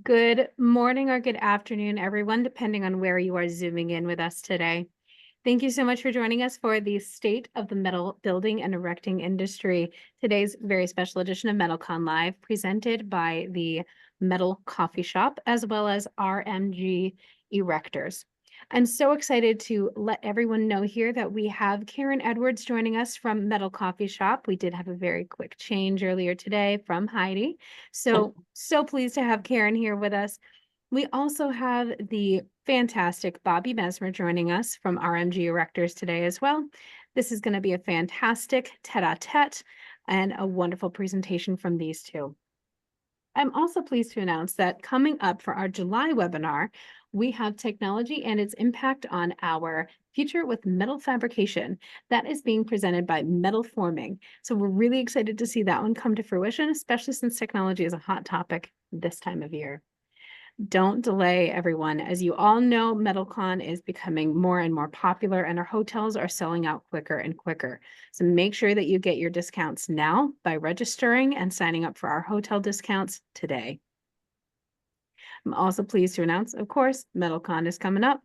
Good morning or good afternoon, everyone, depending on where you are zooming in with us today. Thank you so much for joining us for the State of the Metal Building and Erecting Industry, today's very special edition of MetalCon Live, presented by the Metal Coffee Shop, as well as RMG Erectors. I'm so excited to let everyone know here that we have Karen Edwards joining us from Metal Coffee Shop. We did have a very quick change earlier today from Heidi. So pleased to have Karen here with us. We also have the fantastic Bobby Mesmer joining us from RMG Erectors today as well. This is going to be a fantastic tete-a-tete and a wonderful presentation from these two. I'm also pleased to announce that coming up for our July webinar, we have technology and its impact on our future with metal fabrication. That is being presented by Metal Forming. So we're really excited to see that one come to fruition, especially since technology is a hot topic this time of year. Don't delay, everyone. As you all know, MetalCon is becoming more and more popular, and our hotels are selling out quicker and quicker. So make sure that you get your discounts now by registering and signing up for our hotel discounts today. I'm also pleased to announce, of course, MetalCon is coming up.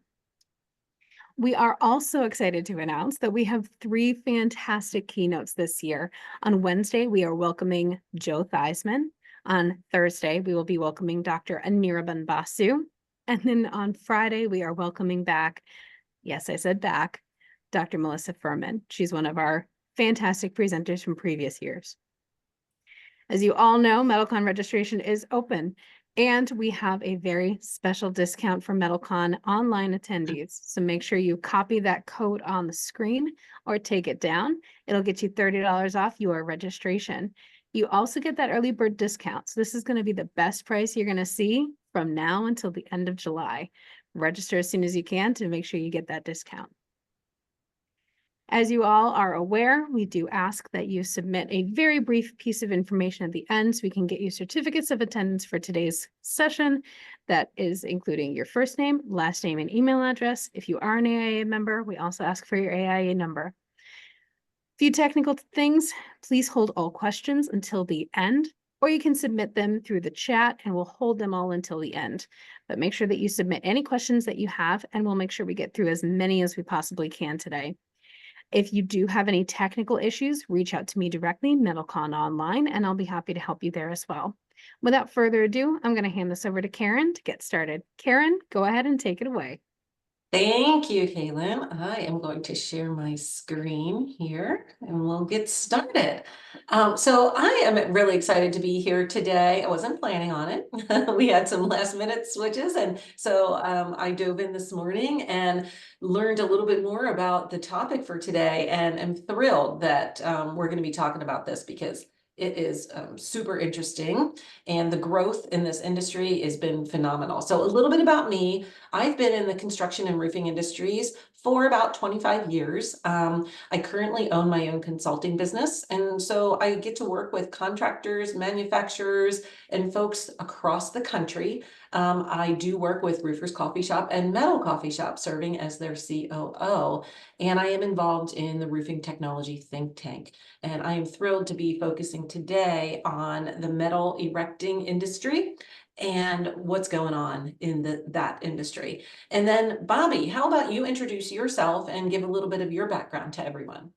We are also excited to announce that we have 3 fantastic keynotes this year. On Wednesday, we are welcoming Joe Theismann. On Thursday, we will be welcoming Dr. Anirban Basu. And then on Friday, we are welcoming back, yes, I said back, Dr. Melissa Furman. She's one of our fantastic presenters from previous years. As you all know, MetalCon registration is open, and we have a very special discount for MetalCon online attendees. So make sure you copy that code on the screen or take it down. It'll get you $30 off your registration. You also get that early bird discount. So this is going to be the best price you're going to see from now until the end of July. Register as soon as you can to make sure you get that discount. As you all are aware, we do ask that you submit a very brief piece of information at the end so we can get you certificates of attendance for today's session. That is including your first name, last name, and email address. If you are an AIA member, we also ask for your AIA number. Few technical things, please hold all questions until the end, or you can submit them through the chat and we'll hold them all until the end. But make sure that you submit any questions that you have and we'll make sure we get through as many as we possibly can today. If you do have any technical issues, reach out to me directly, MetalCon Online, and I'll be happy to help you there as well. Without further ado, I'm going to hand this over to Karen to get started. Karen, go ahead and take it away. Thank you, Kaylin. I am going to share my screen here and we'll get started. So I am really excited to be here today. I wasn't planning on it. We had some last minute switches. And so I dove in this morning and learned a little bit more about the topic for today. And I'm thrilled that we're going to be talking about this because it is super interesting, and the growth in this industry has been phenomenal. So a little bit about me. I've been in the construction and roofing industries for about 25 years. I currently own my own consulting business, and so I get to work with contractors, manufacturers, and folks across the country. I do work with Roofers Coffee Shop and Metal Coffee Shop, serving as their COO, and I am involved in the roofing technology think tank. And I am thrilled to be focusing today on the metal erecting industry and what's going on in that industry. And then, Bobby, how about you introduce yourself and give a little bit of your background to everyone?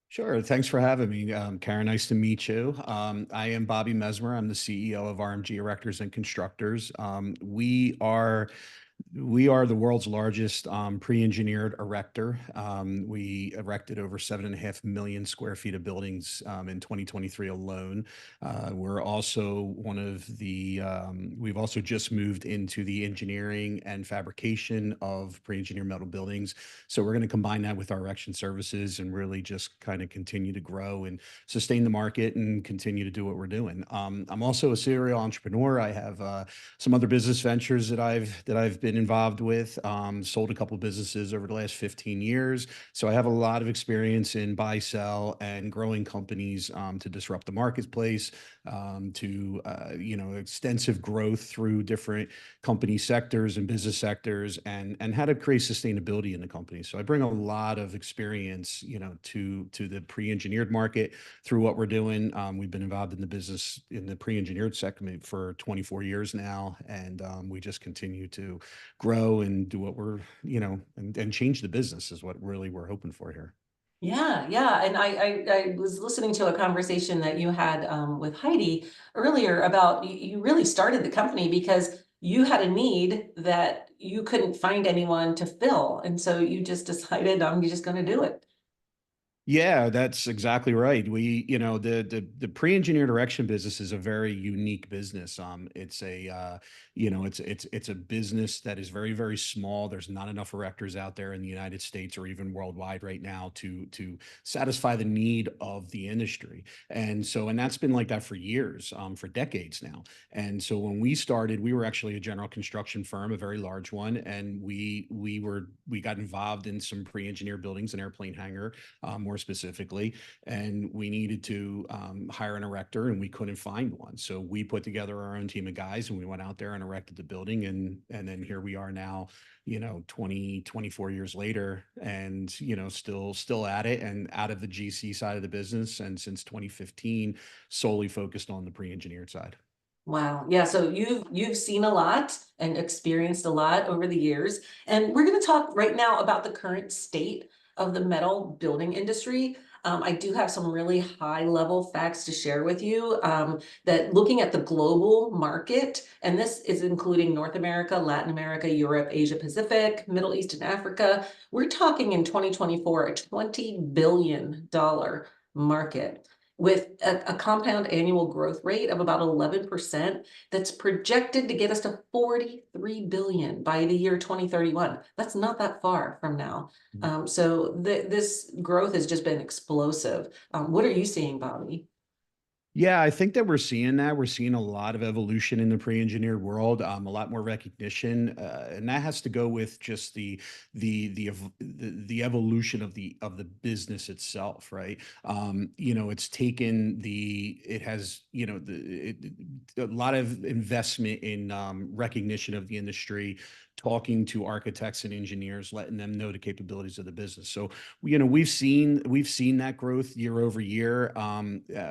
Sure. Thanks for having me, Karen. Nice to meet you. I am Bobby Mesmer. I'm the CEO of RMG Erectors and Constructors. We are the world's largest pre-engineered erector. We erected over 7.5 million square feet of buildings in 2023 alone. We're also we've also just moved into the engineering and fabrication of pre-engineered metal buildings. So we're going to combine that with our erection services and really just kind of continue to grow and sustain the market and continue to do what we're doing. I'm also a serial entrepreneur. I have some other business ventures that I've been involved with. Sold a couple businesses over the last 15 years. So I have a lot of experience in buy, sell, and growing companies to disrupt the marketplace, extensive growth through different company sectors and business sectors, and how to create sustainability in the company. So I bring a lot of experience, to the pre-engineered market through what we're doing. We've been involved in the business in the pre-engineered segment for 24 years now, and we just continue to grow and do what we're, and change the business is what really we're hoping for here. Yeah, yeah. And I was listening to a conversation that you had with Heidi earlier about you really started the company because you had a need that you couldn't find anyone to fill. And so you just decided, you're just going to do it. Yeah, that's exactly right. The pre-engineered erection business is a very unique business. It's it's a business that is very, very small. There's not enough erectors out there in the United States or even worldwide right now to satisfy the need of the industry. And that's been like that for years, for decades now. And so when we started, we were actually a general construction firm, a very large one, and we got involved in some pre-engineered buildings, an airplane hangar, more specifically, and we needed to hire an erector, and we couldn't find one. So we put together our own team of guys, and we went out there and erected the building, and then here we are now, 24 years later, and still at it, and out of the GC side of the business, and since 2015, solely focused on the pre-engineered side. Wow. Yeah. So you've seen a lot and experienced a lot over the years. And we're going to talk right now about the current state of the metal building industry. I do have some really high level facts to share with you, that looking at the global market, and this is including North America, Latin America, Europe, Asia Pacific, Middle East, and Africa, we're talking in 2024, a $20 billion market with a compound annual growth rate of about 11%, that's projected to get us to 43 billion by the year 2031. That's not that far from now. So this growth has just been explosive. What are you seeing, Bobby? Yeah, I think that we're seeing that. We're seeing a lot of evolution in the pre-engineered world, a lot more recognition, and that has to go with just the evolution of the business itself, right? It has a lot of investment in recognition of the industry, talking to architects and engineers, letting them know the capabilities of the business. So we've seen that growth year over year.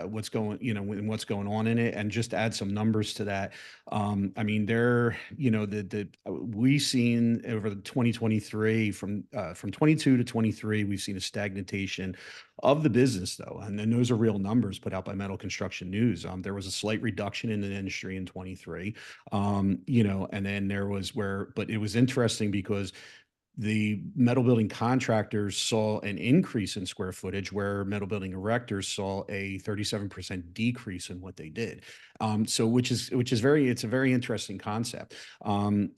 What's going on in it, and just to add some numbers to that. I mean, we've seen over the 2023, from 22 to 23, we've seen a stagnation of the business, though, and then those are real numbers put out by Metal Construction News. There was a slight reduction in the industry in 23, and then but it was interesting because the metal building contractors saw an increase in square footage, where metal building erectors saw a 37% decrease in what they did. So it's a very interesting concept. So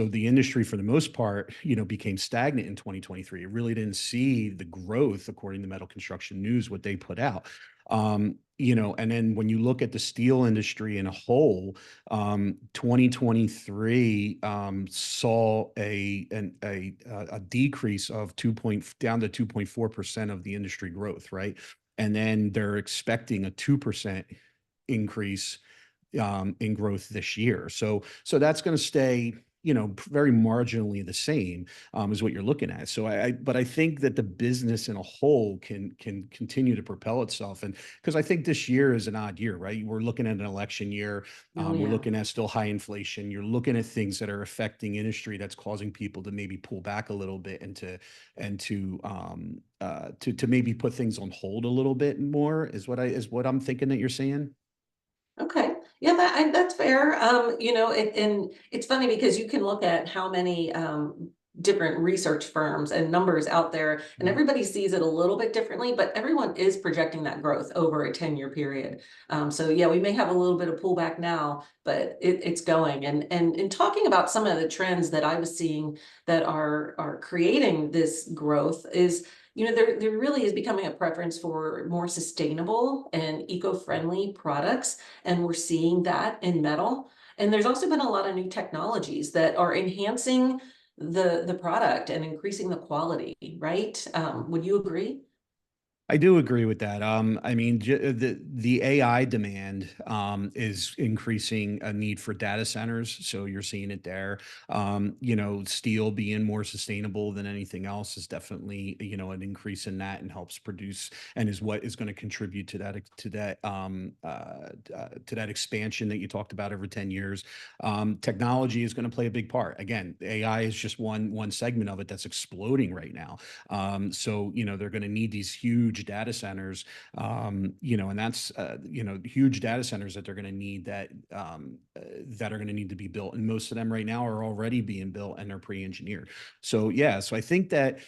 the industry, for the most part, became stagnant in 2023. It really didn't see the growth, according to Metal Construction News, what they put out. And then when you look at the steel industry in a whole, 2023 saw a decrease of down to 2.4% of the industry growth, right? And then they're expecting a 2% increase in growth this year. So that's going to stay, very marginally the same, is what you're looking at. But I think that the business in a whole can continue to propel itself. And because I think this year is an odd year, right? We're looking at an election year. We're looking at still high inflation. You're looking at things that are affecting industry, that's causing people to maybe pull back a little bit, and to maybe put things on hold a little bit more, is what I'm thinking that you're saying. Okay. Yeah, that's fair. And it's funny because you can look at how many different research firms and numbers out there, and everybody sees it a little bit differently, but everyone is projecting that growth over a 10-year period. So yeah, we may have a little bit of pullback now, but it's going. And in talking about some of the trends that I was seeing that are creating this growth is, there really is becoming a preference for more sustainable and eco-friendly products. And we're seeing that in metal. And there's also been a lot of new technologies that are enhancing the product and increasing the quality, right? Would you agree? I do agree with that. I mean, the AI demand is increasing a need for data centers, so you're seeing it there. Steel being more sustainable than anything else is definitely an increase in that and helps produce and is what is going to contribute to that expansion that you talked about over 10 years. Technology is going to play a big part. Again, AI is just one segment of it that's exploding right now. They're going to need these huge data centers, and that's, huge data centers that they're going to need that are going to need to be built. And most of them right now are already being built and they're pre-engineered. So yeah, so I think that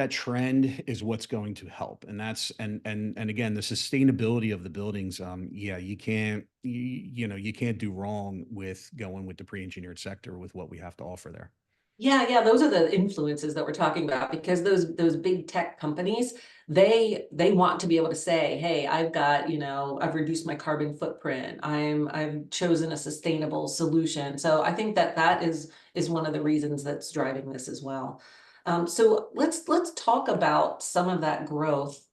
trend is what's going to help, and that's and again, the sustainability of the buildings. Yeah, you can't do wrong with going with the pre-engineered sector with what we have to offer there. Yeah, yeah, those are the influences that we're talking about because those big tech companies, they want to be able to say, hey, I've reduced my carbon footprint. I've chosen a sustainable solution. So I think that is one of the reasons that's driving this as well. So let's talk about some of that growth.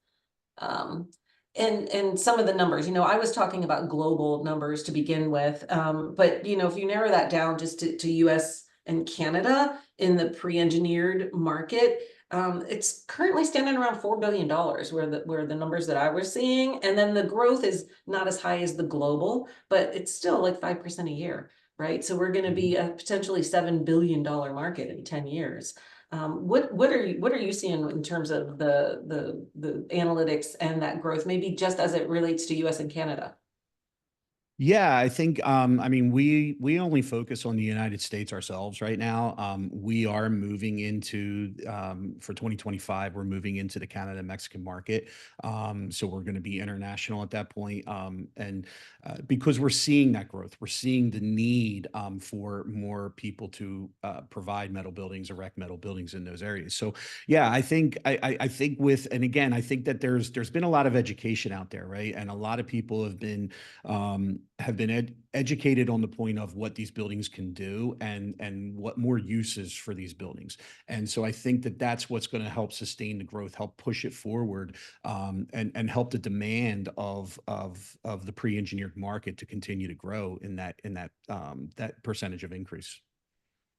Um, and some of the numbers, I was talking about global numbers to begin with. But if you narrow that down just to US and Canada in the pre-engineered market, it's currently standing around $4 billion where the numbers that I was seeing. And then the growth is not as high as the global, but it's still like 5% a year, right? So we're going to be a potentially $7 billion market in 10 years. What are you seeing in terms of the analytics and that growth, maybe just as it relates to US and Canada? Yeah, I think I mean we only focus on the United States ourselves right now. We are moving into for 2025, we're moving into the Canada Mexican market. So we're going to be international at that point. And because we're seeing that growth, we're seeing the need for more people to provide metal buildings, erect metal buildings in those areas. So yeah, I think with, and again, I think that there's been a lot of education out there, right? And a lot of people have been educated on the point of what these buildings can do and what more uses for these buildings. And so I think that that's what's going to help sustain the growth, help push it forward, and help the demand of the pre-engineered market to continue to grow in that percentage of increase.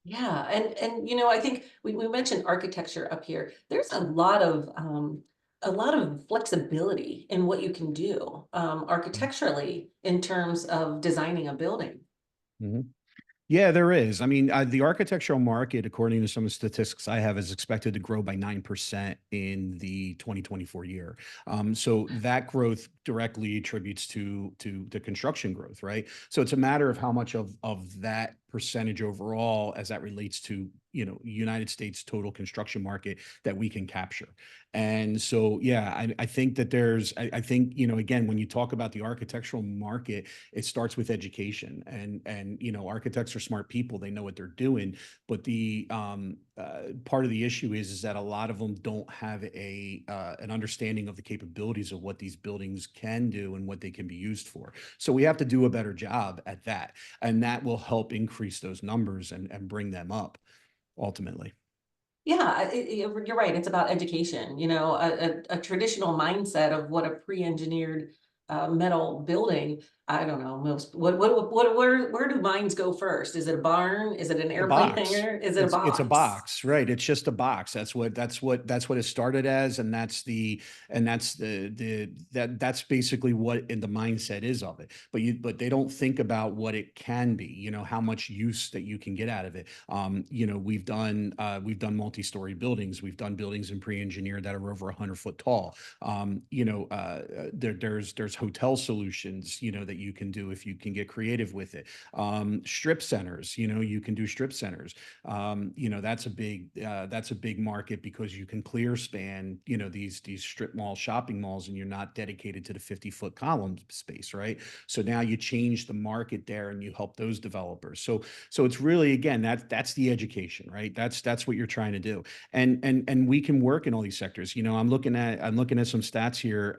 Yeah, and I think we mentioned architecture up here. There's a lot of flexibility in what you can do architecturally in terms of designing a building. Mhm. Yeah, there is. I mean, the architectural market, according to some of the statistics I have, is expected to grow by 9% in the 2024 year. So that growth directly attributes to the construction growth, right? So it's a matter of how much of that percentage overall, as that relates to United States total construction market, that we can capture. And so, yeah, I think that I think, again, when you talk about the architectural market, it starts with education, and architects are smart people, they know what they're doing. But the part of the issue is that a lot of them don't have an understanding of the capabilities of what these buildings can do and what they can be used for. So we have to do a better job at that, and that will help increase those numbers and bring them up ultimately. Yeah, you're right. It's about education, a traditional mindset of what a pre-engineered metal building. I don't know, where do mines go first? Is it a barn? Is it an A airplane box. hangar? Is it a It's a box? box, right? It's just a box. That's what it started as, and that's basically what in the mindset is of it. But they don't think about what it can be. How much use that you can get out of it. We've done multi-story buildings. We've done buildings in pre-engineered that are over 100 foot tall. There's hotel solutions that you can do if you can get creative with it. Strip centers, you can do strip centers. That's a big market because you can clear span, these strip mall shopping malls, and you're not dedicated to the 50-foot column space, right? So now you change the market there and you help those developers. So it's really, again, that's the education, right? That's what you're trying to do. And we can work in all these sectors. I'm looking at some stats here.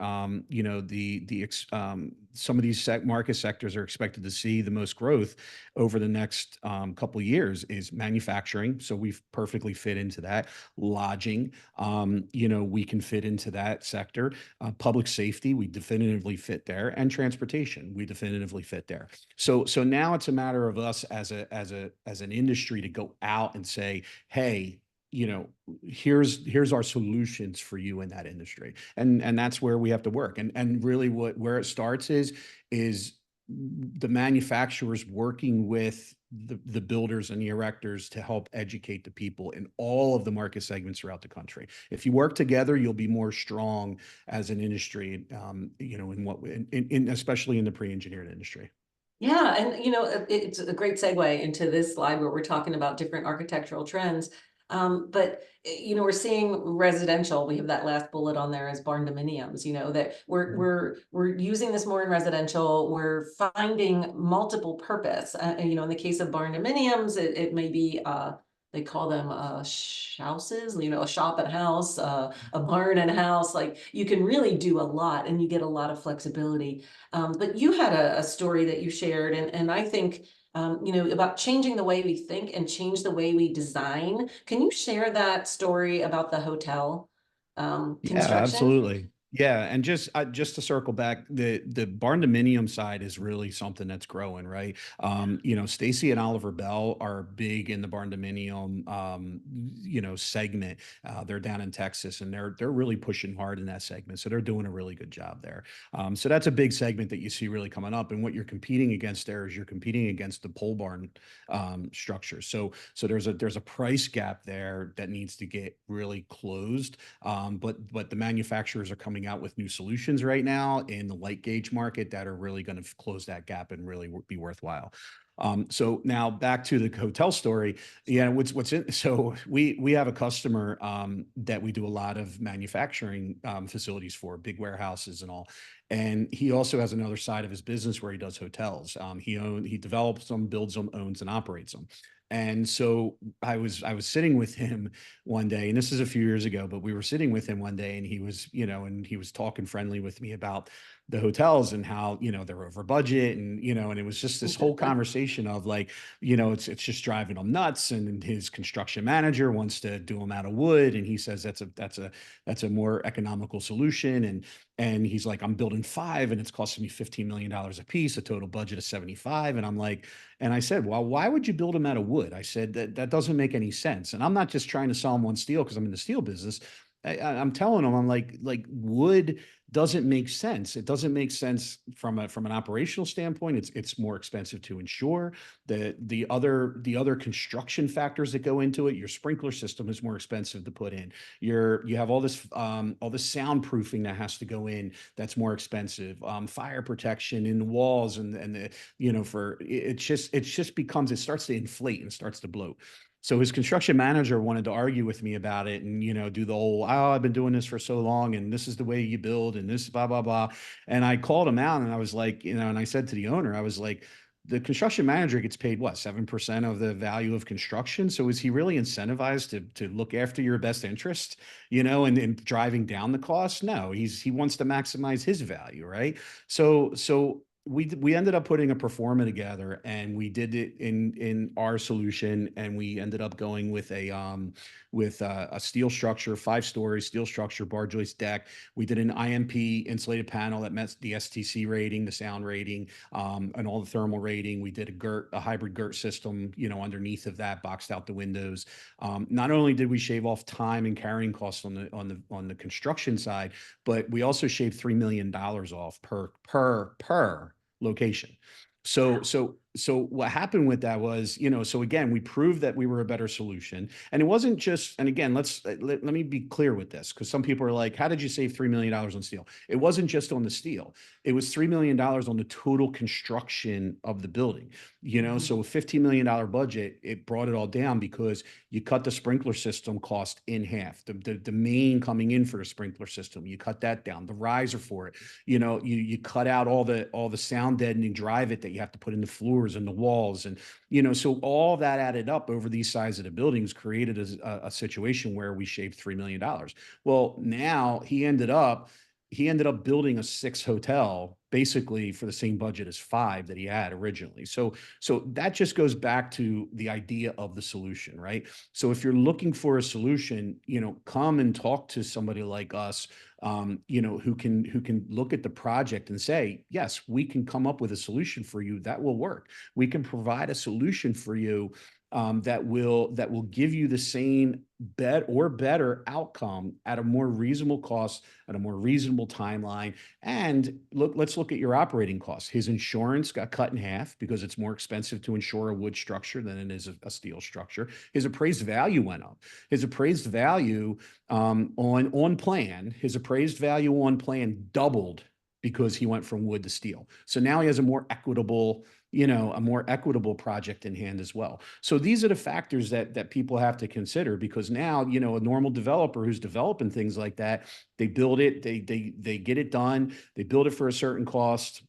some of these market sectors are expected to see the most growth over the next couple of years is manufacturing. So we've perfectly fit into that. Lodging, we can fit into that sector. Public safety, we definitively fit there, and transportation, we definitively fit there. So now it's a matter of us as an industry to go out and say, hey, here's our solutions for you in that industry, and that's where we have to work. And really, where it starts is the manufacturers working with the builders and the erectors to help educate the people in all of the market segments throughout the country. If you work together, you'll be more strong as an industry, especially in the pre-engineered industry. Yeah, and it's a great segue into this slide where we're talking about different architectural trends. But we're seeing residential. We have that last bullet on there as barn dominiums. That we're using this more in residential. We're finding multiple purpose. In the case of barn dominiums, it may be they call them houses. A shop and house, a barn and house. Like, you can really do a lot, and you get a lot of flexibility. But you had a story that you shared, and I think about changing the way we think and change the way we design. Can you share that story about the hotel Yeah, construction? absolutely. Yeah, and just to circle back, the barn dominium side is really something that's growing, right? Stacy and Oliver Bell are big in the barn dominium, segment. They're down in Texas, and they're really pushing hard in that segment. So they're doing a really good job there. So that's a big segment that you see really coming up. And what you're competing against there is you're competing against the pole barn structure. So there's a price gap there that needs to get really closed. But the manufacturers are coming out with new solutions right now in the light gauge market that are really going to close that gap and really be worthwhile. So now back to the hotel story. Yeah, so we have a customer that we do a lot of manufacturing facilities for, big warehouses and all. And he also has another side of his business where he does hotels. He develops them, builds them, owns and operates them. And so I was sitting with him one day, and this is a few years ago, but we were sitting with him one day, and he was talking friendly with me about the hotels and how, they're over budget, and, and it was just this whole conversation of like, it's just driving him nuts. And his construction manager wants to do them out of wood. And he says that's a more economical solution. And he's like, I'm building 5 and it's costing me $15 million a piece, a total budget of 75. And I'm like, and I said, well, why would you build them out of wood? I said, that doesn't make any sense. And I'm not just trying to sell them on steel because I'm in the steel business. I'm telling them, I'm like wood doesn't make sense. It doesn't make sense from an operational standpoint. It's more expensive to insure. The other construction factors that go into it. Your sprinkler system is more expensive to put in. You have all this soundproofing that has to go in. That's more expensive. Fire protection in the walls and the it starts to inflate and starts to bloat. So his construction manager wanted to argue with me about it and, do the whole, I've been doing this for so long and this is the way you build and this blah, blah, blah. And I called him out and I was like, and I said to the owner, I was like, the construction manager gets paid what, 7% of the value of construction. So is he really incentivized to look after your best interest, and driving down the cost? No, he wants to maximize his value. Right. So we ended up putting a performa together, and we did it in our solution, and we ended up going with a steel structure, 5-story steel structure, bar joist deck. We did an IMP insulated panel that met the STC rating, the sound rating, and all the thermal rating. We did a hybrid GERT system, underneath of that, boxed out the windows. Not only did we shave off time and carrying costs on the construction side, but we also shaved $3 million off per location. So what happened with that was, so again, we proved that we were a better solution. And it wasn't just, and again, let me be clear with this, because some people are like, how did you save $3 million on steel? It wasn't just on the steel. It was $3 million on the total construction of the building. So a $15 million budget, it brought it all down because you cut the sprinkler system cost in half. The main coming in for the sprinkler system, you cut that down. The riser for it, you cut out all the sound deadening drive it that you have to put in the floors and the walls. And, so all that added up over these size of the buildings created a situation where we shaved $3 million. Well, now he ended up he ended up building a 6 hotel basically for the same budget as 5 that he had originally. So that just goes back to the idea of the solution, right? So if you're looking for a solution, come and talk to somebody like us, who can look at the project and say, yes, we can come up with a solution for you that will work. We can provide a solution for you that will give you the same better outcome at a more reasonable cost, at a more reasonable timeline. And let's look at your operating costs. His insurance got cut in half because it's more expensive to insure a wood structure than it is a steel structure. His appraised value went up. His appraised value on plan, his appraised value on plan doubled because he went from wood to steel. So now he has a more equitable project in hand as well. So these are the factors that people have to consider, because now, a normal developer who's developing things like that, they build it, they get it done, they build it for a certain cost,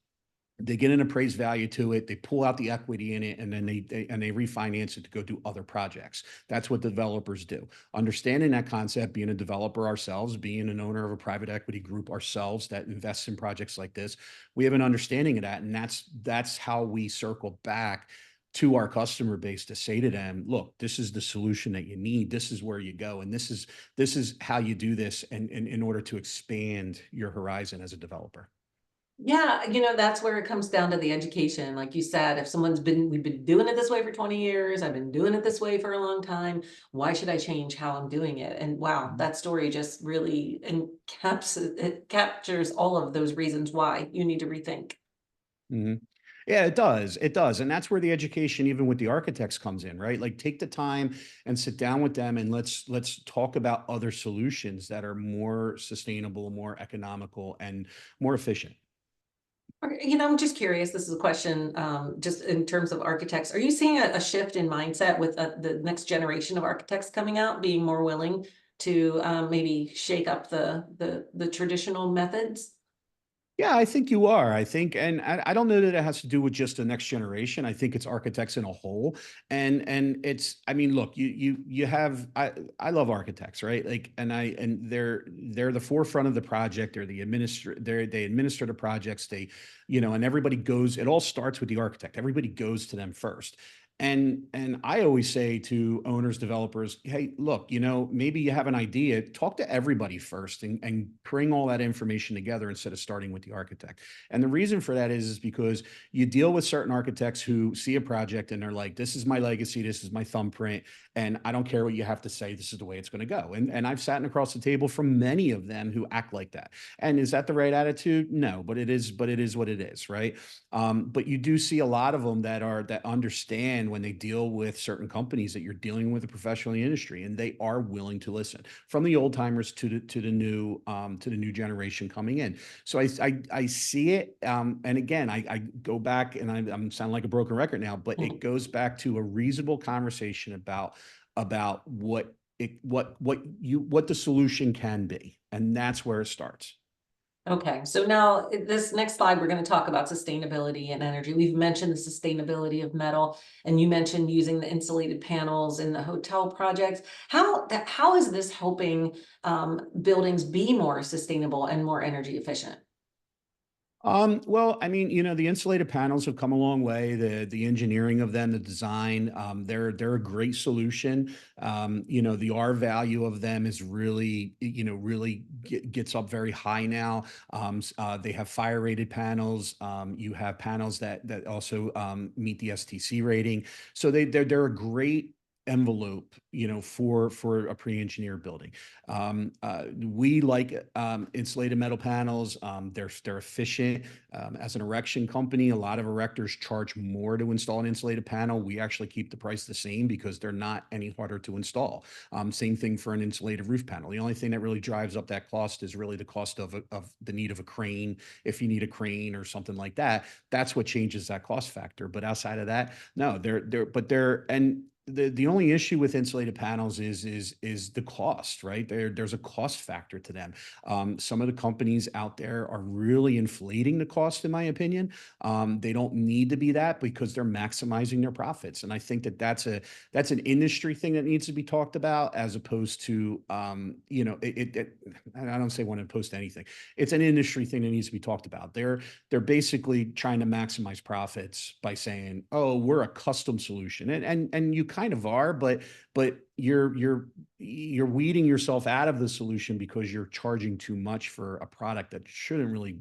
they get an appraised value to it, they pull out the equity in it, and then they refinance it to go do other projects. That's what developers do. Understanding that concept, being a developer ourselves, being an owner of a private equity group ourselves that invests in projects like this, we have an understanding of that, and that's how we circle back to our customer base to say to them, look, this is the solution that you need, this is where you go, and this is how you do this, and in order to expand your horizon as a developer. Yeah, that's where it comes down to the education. Like you said, if we've been doing it this way for 20 years, I've been doing it this way for a long time, why should I change how I'm doing it? And wow, that story just really it captures all of those reasons why you need to rethink. Mhm. Yeah, it does. It does. And that's where the education, even with the architects, comes in, right? Like, take the time and sit down with them, and let's talk about other solutions that are more sustainable, more economical, and more efficient. Okay, I'm just curious. This is a question, just in terms of architects. Are you seeing a shift in mindset with the next generation of architects coming out, being more willing to maybe shake up the traditional methods? Yeah, I think you are. I think, and I don't know that it has to do with just the next generation. I think it's architects in a whole, and it's. I mean, look, you have. I love architects, right? Like, and they're the forefront of the project. They administer the projects. And everybody goes. It all starts with the architect. Everybody goes to them first. And I always say to owners, developers, hey, look, maybe you have an idea, talk to everybody first, and bring all that information together instead of starting with the architect. And the reason for that is because you deal with certain architects who see a project and they're like, this is my legacy, this is my thumbprint, and I don't care what you have to say, this is the way it's going to go. And I've sat across the table from many of them who act like that. And is that the right attitude? No, but it is what it is, right? But you do see a lot of them that understand when they deal with certain companies that you're dealing with a professional in the industry, and they are willing to listen, from the old timers to the new generation coming in. So I see it, and again, I go back, and I'm sounding like a broken record now, but it goes back to a reasonable conversation about what the solution can be, and that's where it starts. Okay, so now this next slide, we're going to talk about sustainability and energy. We've mentioned the sustainability of metal, and you mentioned using the insulated panels in the hotel projects. How is this helping buildings be more sustainable and more energy efficient? Well, I mean, the insulated panels have come a long way. The engineering of them, the design, they're a great solution. The R value of them is really gets up very high now. They have fire rated panels. You have panels that also meet the STC rating. So they're a great envelope, for a pre-engineered building. We like insulated metal panels. They're efficient. As an erection company, a lot of erectors charge more to install an insulated panel. We actually keep the price the same because they're not any harder to install. Same thing for an insulated roof panel. The only thing that really drives up that cost is really the cost of the need of a crane. If you need a crane or something like that, that's what changes that cost factor. But outside of that, no, they're the only issue with insulated panels is the cost, right? There's a cost factor to them. Some of the companies out there are really inflating the cost, in my opinion. They don't need to be that because they're maximizing their profits, and I think that that's an industry thing that needs to be talked about, as opposed to I don't say one opposed to anything. It's an industry thing that needs to be talked about. They're basically trying to maximize profits by saying, "Oh, we're a custom solution," and you kind of are, but you're weeding yourself out of the solution because you're charging too much for a product that shouldn't really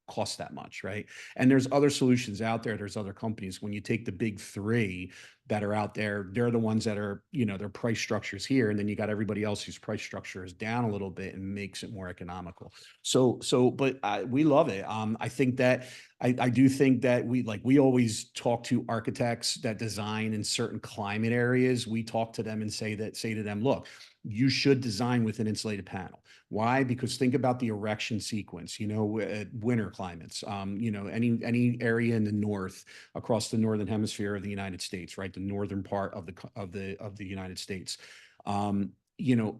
cost that much, right? And there's other solutions out there. There's other companies. When you take the big three that are out there, they're the ones that are, their price structures here. And then you got everybody else whose price structure is down a little bit and makes it more economical. But we love it. I think that I do think that we always talk to architects that design in certain climate areas. We talk to them and say to them, look, you should design with an insulated panel. Why? Because think about the erection sequence, winter climates, any area in the north, across the northern hemisphere of the United States, right? The northern part of the United States. Um, you know,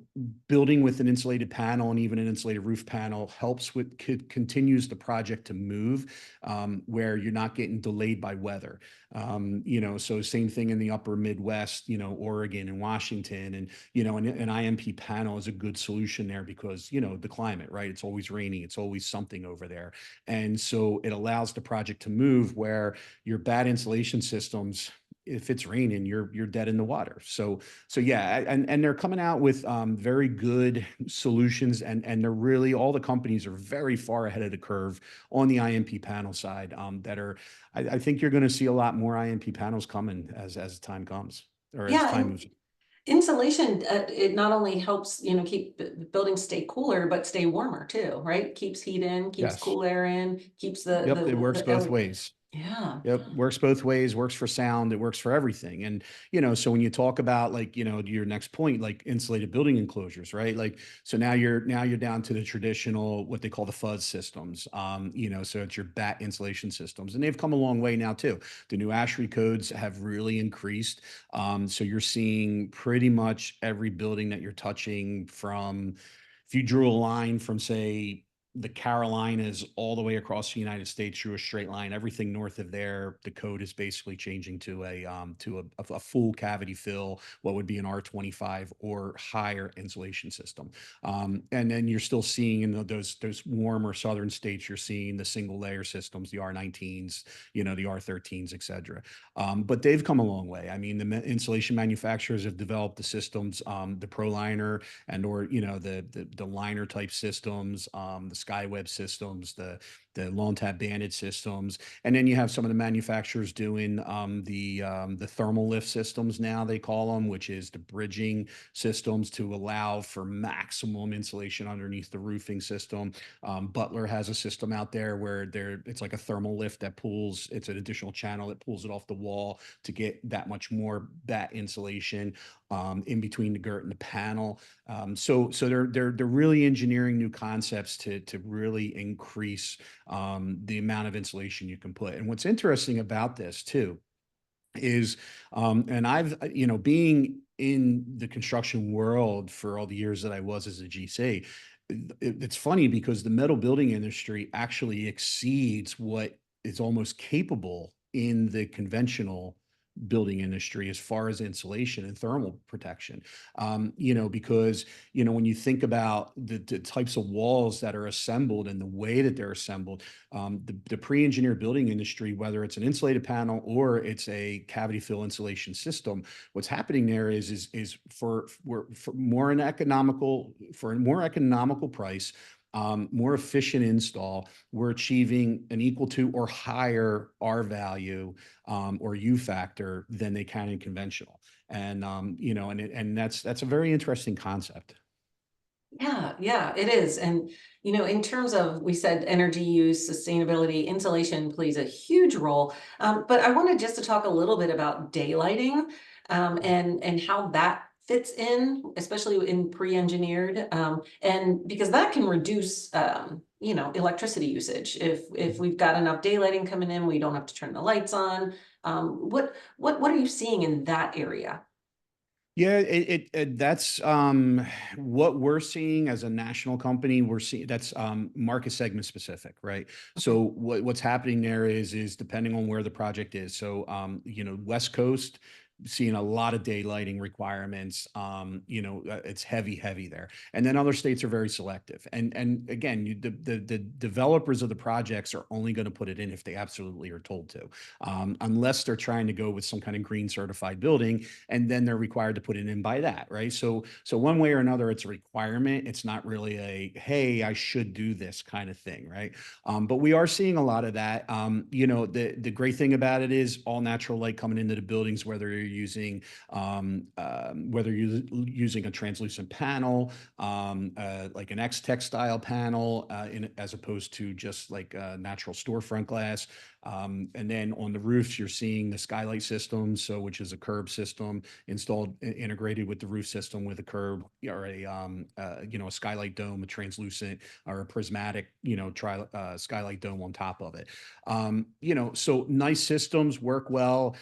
Building with an insulated panel and even an insulated roof panel helps continues the project to move, where you're not getting delayed by weather. So same thing in the upper Midwest, Oregon and Washington, and an IMP panel is a good solution there because the climate, right? It's always raining, it's always something over there, and so it allows the project to move where your bad insulation systems, if it's raining, you're dead in the water. So yeah, and they're coming out with very good solutions, and they're really, all the companies are very far ahead of the curve on the IMP panel side. I think you're going to see a lot more IMP panels coming as time comes, or as Yeah, time and moves. insulation, it not only helps, keep buildings stay cooler, but stay warmer too, right? Keeps heat in, keeps Yes. cool air in, keeps the Yep. It works both the ways. yeah. Yep, works both ways, works for sound, it works for everything. And, so when you talk about, like, your next point, like insulated building enclosures, right? Like, so now you're down to the traditional, what they call the fuzz systems. So it's your bat insulation systems, and they've come a long way now too. The new ASHRAE codes have really increased. So you're seeing pretty much every building that you're touching, from, if you drew a line from, say, the Carolinas all the way across the United States through a straight line, everything north of there, the code is basically changing to a full cavity fill, what would be an R25 or higher insulation system. And then you're still seeing in those warmer southern states, you're seeing the single layer systems, the R19s, the R13s, et cetera. But they've come a long way. I mean, the insulation manufacturers have developed the systems, the ProLiner, or the liner type systems, the Skyweb systems, the Lawn Tab Banded systems, and then you have some of the manufacturers doing the thermal lift systems, now they call them, which is the bridging systems to allow for maximum insulation underneath the roofing system. Butler has a system out there where it's like a thermal lift that pulls. It's an additional channel that pulls it off the wall to get that much more bat insulation in between the girt and the panel. So they're really engineering new concepts to really increase the amount of insulation you can put. And what's interesting about this too is, and I've, being in the construction world for all the years that I was as a GC, it's funny because the metal building industry actually exceeds what is almost capable in the conventional building industry as far as insulation and thermal protection. Because, when you think about the types of walls that are assembled and the way that they're assembled, the pre-engineered building industry, whether it's an insulated panel or it's a cavity fill insulation system, what's happening there is for a more economical price, more efficient install, we're achieving an equal to or higher R value, or U factor, than they can in conventional. And that's a very interesting concept. Yeah, it is. And, in terms of, we said energy use, sustainability, insulation plays a huge role. But I wanted just to talk a little bit about daylighting, and how that fits in, especially in pre-engineered, and because that can reduce, electricity usage. If we've got enough daylighting coming in, we don't have to turn the lights on. What are you seeing in that area? Yeah, that's what we're seeing as a national company. We're seeing that's market segment specific, right? Okay. So what's happening there is depending on where the project is. So West Coast seeing a lot of daylighting requirements. It's heavy there, and then other states are very selective. And again, the developers of the projects are only going to put it in if they absolutely are told to, unless they're trying to go with some kind of green certified building, and then they're required to put it in by that, right? So one way or another, it's a requirement. It's not really a, hey, I should do this kind of thing, right? But we are seeing a lot of that. The great thing about it is all natural light coming into the buildings, whether you're using a translucent panel, like an X textile panel, as opposed to just like natural storefront glass. And then on the roofs, you're seeing the skylight system, which is a curb system installed, integrated with the roof system with a curb, or a skylight dome, a translucent or a prismatic, skylight dome on top of it. So nice systems work well.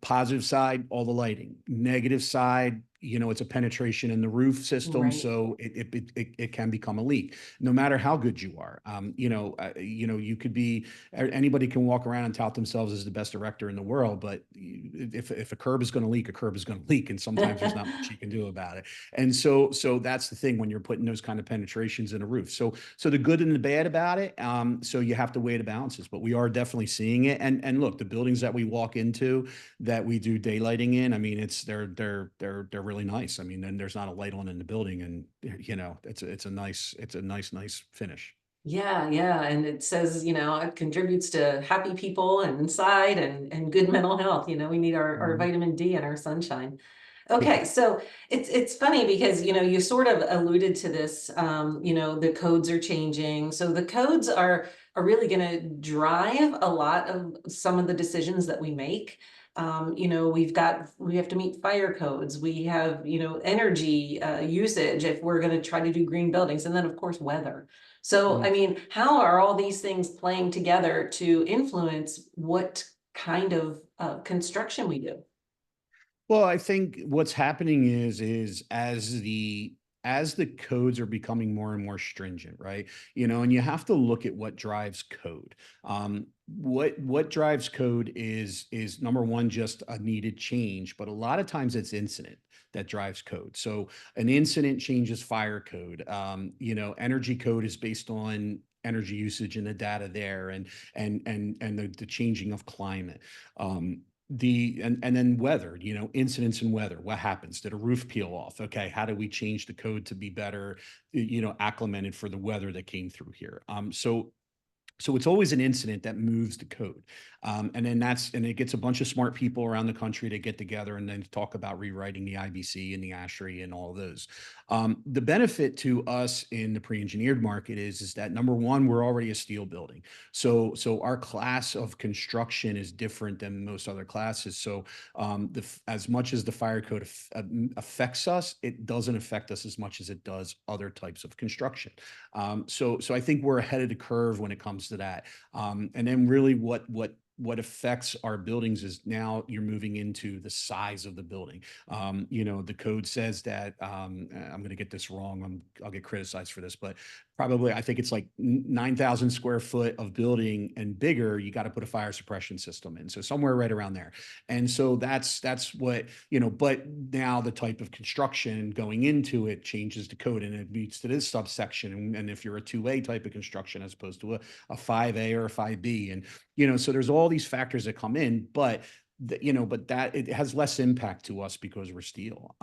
Positive side, all the lighting. Negative side, it's a penetration in the roof system, Right. so it can become a leak, no matter how good you are. You could be, anybody can walk around and tout themselves as the best erector in the world, but if a curb is going to leak, a curb is going to leak, and sometimes there's not much you can do about it. And so that's the thing when you're putting those kind of penetrations in a roof. So the good and the bad about it. So you have to weigh the balances, but we are definitely seeing it. And look, the buildings that we walk into that we do daylighting in, I mean, they're really nice. I mean, then there's not a light on in the building, and it's a nice finish. Yeah, yeah. And it says, it contributes to happy people and inside and good mental health. We need our Mhm. vitamin D and our sunshine. Okay, so it's funny because you sort of alluded to this. The codes are changing, so the codes are really going to drive a lot of some of the decisions that we make. We have to meet fire codes. We have energy usage if we're going to try to do green buildings, and then of course weather. So I Mhm. mean, how are all these things playing together to influence what kind of construction we do? Well, I think what's happening is as the codes are becoming more and more stringent, right? And you have to look at what drives code. What drives code is number one, just a needed change, but a lot of times it's incident that drives code. So an incident changes fire code. Energy code is based on energy usage and the data there, and the changing of climate. And then weather, incidents in weather. What happens? Did a roof peel off? Okay, how do we change the code to be better, acclimated for the weather that came through here? So it's always an incident that moves the code. And it gets a bunch of smart people around the country to get together and then talk about rewriting the IBC and the ASHRAE and all of those. The benefit to us in the pre-engineered market is that number one, we're already a steel building. So our class of construction is different than most other classes. So as much as the fire code affects us, it doesn't affect us as much as it does other types of construction. So I think we're ahead of the curve when it comes to that. And then really what affects our buildings is now you're moving into the size of the building. The code says that I'm going to get this wrong. I'll get criticized for this, but probably I think it's like 9,000 square foot of building and bigger. You got to put a fire suppression system in. So somewhere right around there. And so that's what, but now the type of construction going into it changes the code, and it meets to this subsection. And if you're a 2A type of construction as opposed to a 5A or a 5B, and so there's all these factors that come in, but that it has less impact to us because we're steel.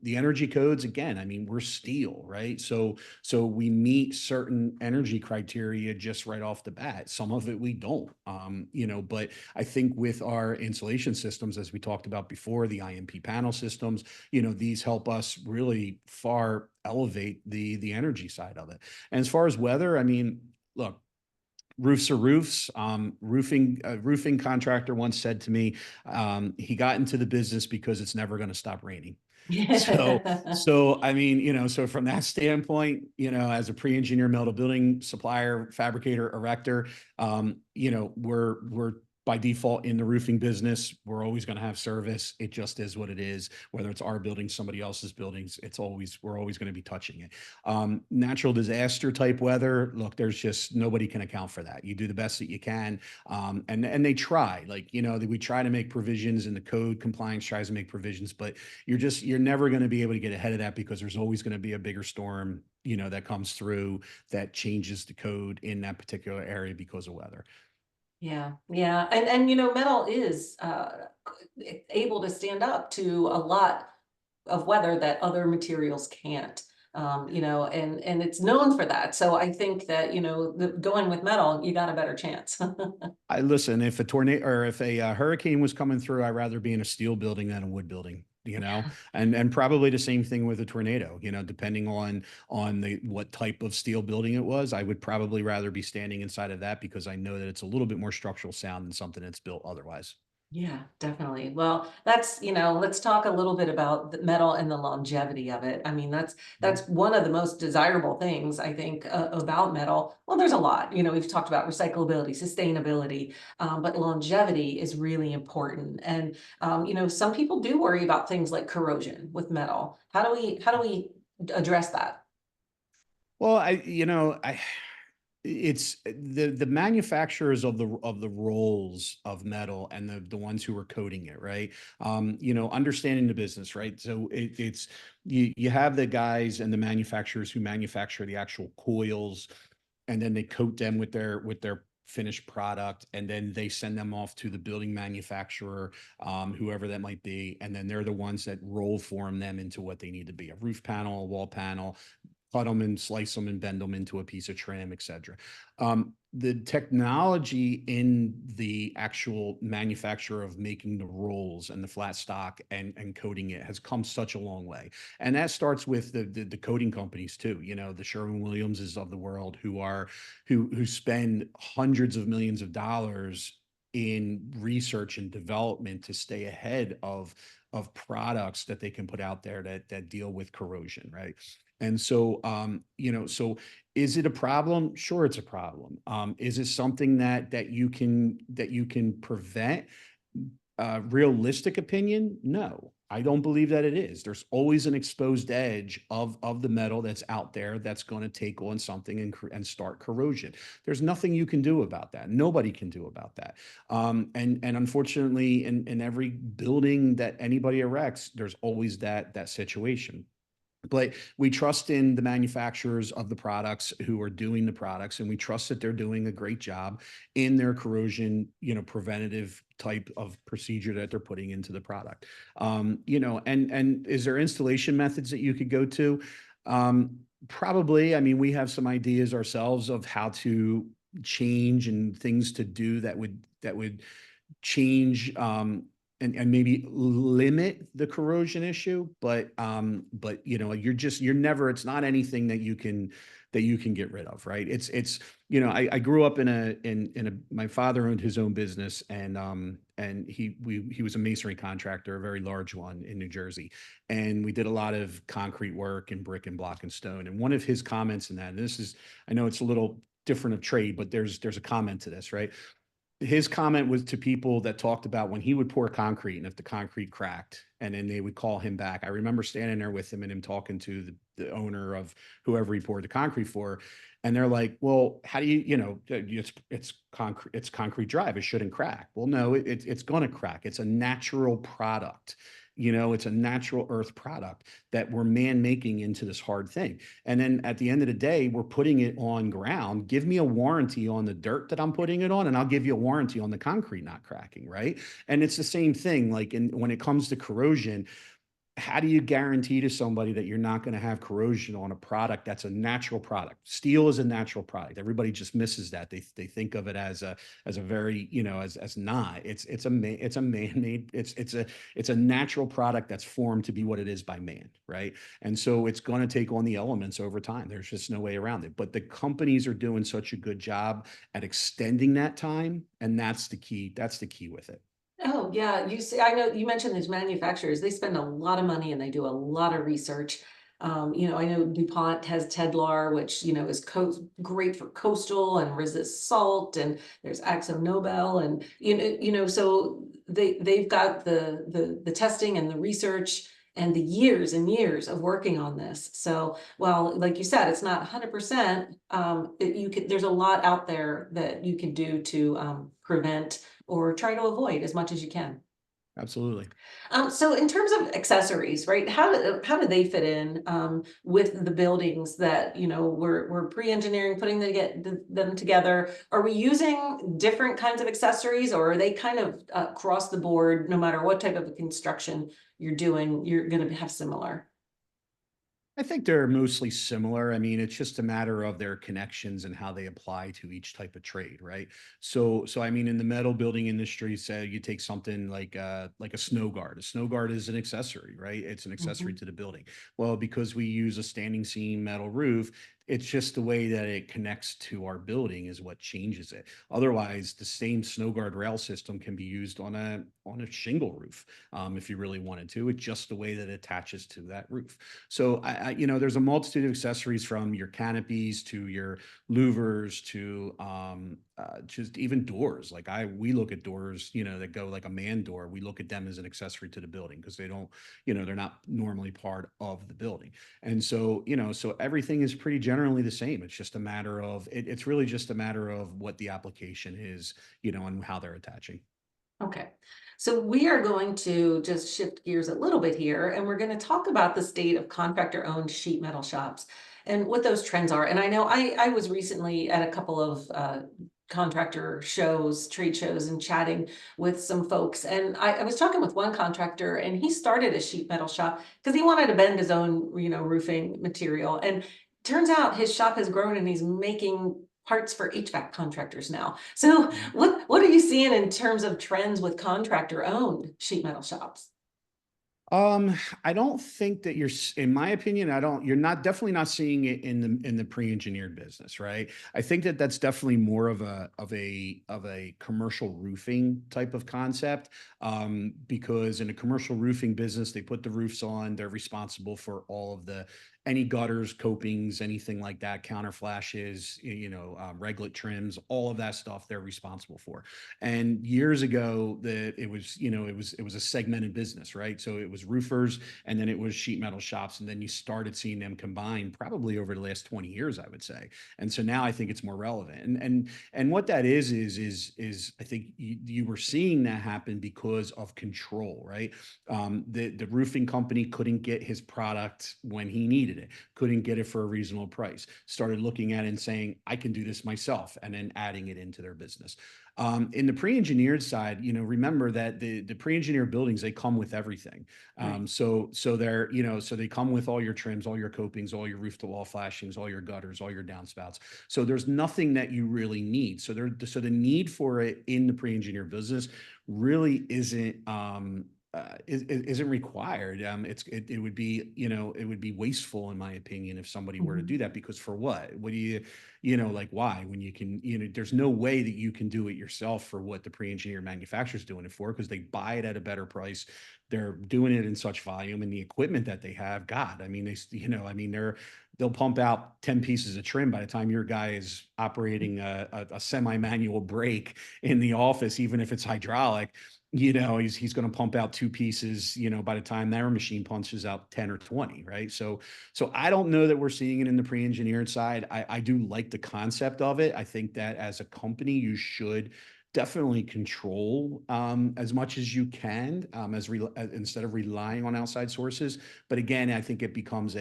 The energy codes, again, I mean, we're steel, right? So we meet certain energy criteria just right off the bat. Some of it we don't. But I think with our insulation systems, as we talked about before, the IMP panel systems, these help us really far elevate the energy side of it. And as far as weather, I mean, look, roofs are roofs. Roofing contractor once said to me, he got into the business because it's never going to stop raining. So, so I mean, so from that standpoint, as a pre-engineer metal building supplier, fabricator, erector, we're by default in the roofing business, we're always going to have service. It just is what it is. Whether it's our building, somebody else's buildings, we're always going to be touching it. Natural disaster type weather, look, there's just nobody can account for that. You do the best that you can. And they try, like, we try to make provisions, and the code compliance tries to make provisions, but you're never going to be able to get ahead of that, because there's always going to be a bigger storm, that comes through that changes the code in that particular area because of weather. Yeah, yeah. And metal is able to stand up to a lot of weather that other materials can't. And it's known for that. So I think that, going with metal, you got a better chance. I listen, if a tornado or if a hurricane was coming through, I'd rather be in a steel building than a wood building, and probably the same thing with a tornado, depending on the what type of steel building it was. I would probably rather be standing inside of that, because I know that it's a little bit more structural sound than something that's built otherwise. Yeah, definitely. Well, let's talk a little bit about the metal and the longevity of it. I mean, that's one of the most desirable things, I think, about metal. Well, there's a lot, we've talked about recyclability, sustainability, but longevity is really important. And, some people do worry about things like corrosion with metal. How do we address that? Well, it's the manufacturers of the rolls of metal, and the ones who are coating it, right? Understanding the business, right? So it's you have the guys and the manufacturers who manufacture the actual coils, and then they coat them with their finished product, and then they send them off to the building manufacturer, whoever that might be, and then they're the ones that roll form them into what they need to be: a roof panel, a wall panel, cut them and slice them and bend them into a piece of trim, etc. The technology in the actual manufacture of making the rolls and the flat stock and coating it has come such a long way, and that starts with the coating companies too. The Sherwin-Williamses of the world, who spend hundreds of millions of dollars in research and development to stay ahead of products that they can put out there that deal with corrosion, right? And so, so is it a problem? Sure, it's a problem. Is it something that you can prevent? Realistic opinion? No, I don't believe that it is. There's always an exposed edge of the metal that's out there that's going to take on something and start corrosion. There's nothing you can do about that. Nobody can do about that. And unfortunately, in every building that anybody erects, there's always that situation. But we trust in the manufacturers of the products who are doing the products, and we trust that they're doing a great job in their corrosion, preventative type of procedure that they're putting into the product. And is there installation methods that you could go to? Probably. I mean, we have some ideas ourselves of how to change and things to do that would change, and maybe limit the corrosion issue, but you're never, it's not anything that you can get rid of, right? I grew up my father owned his own business, and he was a masonry contractor, a very large one in New Jersey, and we did a lot of concrete work and brick and block and stone. And one of his comments in that, and this is, I know it's a little different of trade, but there's a comment to this, right? His comment was to people that talked about when he would pour concrete, and if the concrete cracked, and then they would call him back. I remember standing there with him and him talking to the owner of whoever he poured the concrete for. And they're like, well, how do it's concrete drive. It shouldn't crack. Well, no, it's going to crack. It's a natural product. It's a natural earth product that we're making into this hard thing. And then at the end of the day, we're putting it on ground. Give me a warranty on the dirt that I'm putting it on, and I'll give you a warranty on the concrete not cracking, right? And it's the same thing, like when it comes to corrosion. How do you guarantee to somebody that you're not going to have corrosion on a product that's a natural product? Steel is a natural product. Everybody just misses that. They think of it as a very, as not. It's a man-made, it's a natural product that's formed to be what it is by man, right? And so it's going to take on the elements over time. There's just no way around it. But the companies are doing such a good job at extending that time, and that's the key. That's the key with it. Oh, yeah. You see, I know you mentioned these manufacturers, they spend a lot of money and they do a lot of research. You know, I know DuPont has Tedlar, which, you know, is great for coastal and resists salt, and there's Akzo Nobel, and so they've got the testing and the research and the years and years of working on this. So, well, like you said, it's not 100%. There's a lot out there that you can do to prevent or try to avoid as much as you can. Absolutely. So in terms of accessories, right? How do they fit in with the buildings that we're pre-engineering, putting them together? Are we using different kinds of accessories, or are they kind of across the board? No matter what type of a construction you're doing, you're going to have similar. I think they're mostly similar. I mean, it's just a matter of their connections and how they apply to each type of trade, right? So I mean, in the metal building industry, say you take something like a snow guard. A snow guard is an accessory, right? It's an accessory Mhm. to the building. Well, because we use a standing seam metal roof, it's just the way that it connects to our building is what changes it. Otherwise, the same snow guard rail system can be used on a shingle roof, if you really wanted to. It's just the way that it attaches to that roof. So there's a multitude of accessories from your canopies to your louvers to just even doors. Like we look at doors, that go like a man door. We look at them as an accessory to the building because they don't, they're not normally part of the building. And so, so everything is pretty generally the same. It's just a matter of it's really just a matter of what the application is, and how they're attaching. Okay, so we are going to just shift gears a little bit here, and we're going to talk about the state of contractor-owned sheet metal shops and what those trends are. And I know I was recently at a couple of contractor shows, trade shows, and chatting with some folks. And I was talking with one contractor, and he started a sheet metal shop because he wanted to bend his own, roofing material. And turns out his shop has grown, and he's making parts for HVAC contractors now. So what are you seeing in terms of trends with contractor owned sheet metal shops? Um, I don't think that in my opinion, you're not definitely not seeing it in the pre-engineered business, right? I think that that's definitely more of a commercial roofing type of concept. Because in a commercial roofing business, they put the roofs on, they're responsible for all of any gutters, copings, anything like that, counter flashes, reglet trims, all of that stuff they're responsible for. And years ago, that it was a segmented business, right? So it was roofers, and then it was sheet metal shops, and then you started seeing them combine probably over the last 20 years, I would say. And so now I think it's more relevant. And what that is I think you were seeing that happen because of control, right? The roofing company couldn't get his product when he needed it, couldn't get it for a reasonable price, started looking at it and saying, I can do this myself, and then adding it into their business. In the pre-engineered side, remember that the pre-engineered buildings, they come with everything. Right. So they're, so they come with all your trims, all your copings, all your roof to wall flashings, all your gutters, all your downspouts. So there's nothing that you really need. So the need for it in the pre-engineered business really isn't required. It would be, it would be wasteful, in my opinion, if somebody were to Mhm. do that, because for what? What do like, why? When you can, there's no way that you can do it yourself for what the pre-engineered manufacturer's doing it for, because they buy it at a better price. They're doing it in such volume, and the equipment that they have, God, I mean, they'll pump out 10 pieces of trim by the time your guy is operating a semi-manual brake in the office, even if it's hydraulic. He's going to pump out two pieces, by the time their machine punches out 10 or 20, right? So I don't know that we're seeing it in the pre-engineered side. I do like the concept of it. I think that as a company, you should definitely control as much as you can, instead of relying on outside sources. But again, I think it becomes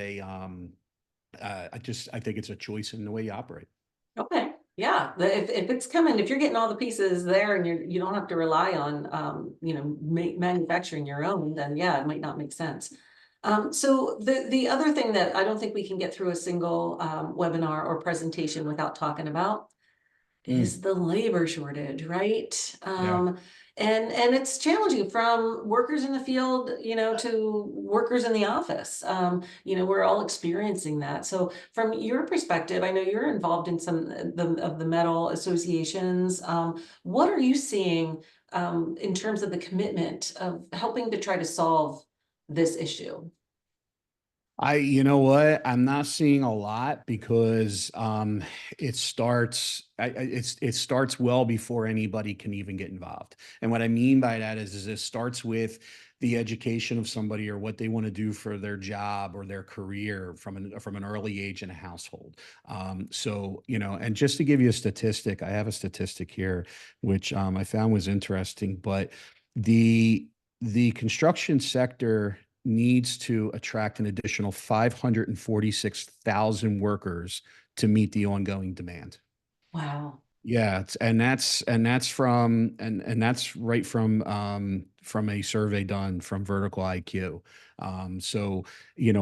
I think it's a choice in the way you operate. Okay. Yeah. If it's coming, if you're getting all the pieces there, and you don't have to rely on, manufacturing your own, then yeah, it might not make sense. So the other thing that I don't think we can get through a single webinar or presentation without talking about Mm, is the labor shortage, right? yeah. And it's challenging, from workers in the field, to workers in the office. We're all experiencing that. So from your perspective, I know you're involved in some of the metal associations. What are you seeing in terms of the commitment of helping to try to solve this issue? You know what? I'm not seeing a lot because it starts well before anybody can even get involved. And what I mean by that is it starts with the education of somebody or what they want to do for their job or their career from an early age in a household. So, and just to give you a statistic, I have a statistic here which I found was interesting, but the the construction sector needs to attract an additional 546,000 workers to meet the ongoing demand. Wow. Yeah, and that's right from a survey done from Vertical IQ. So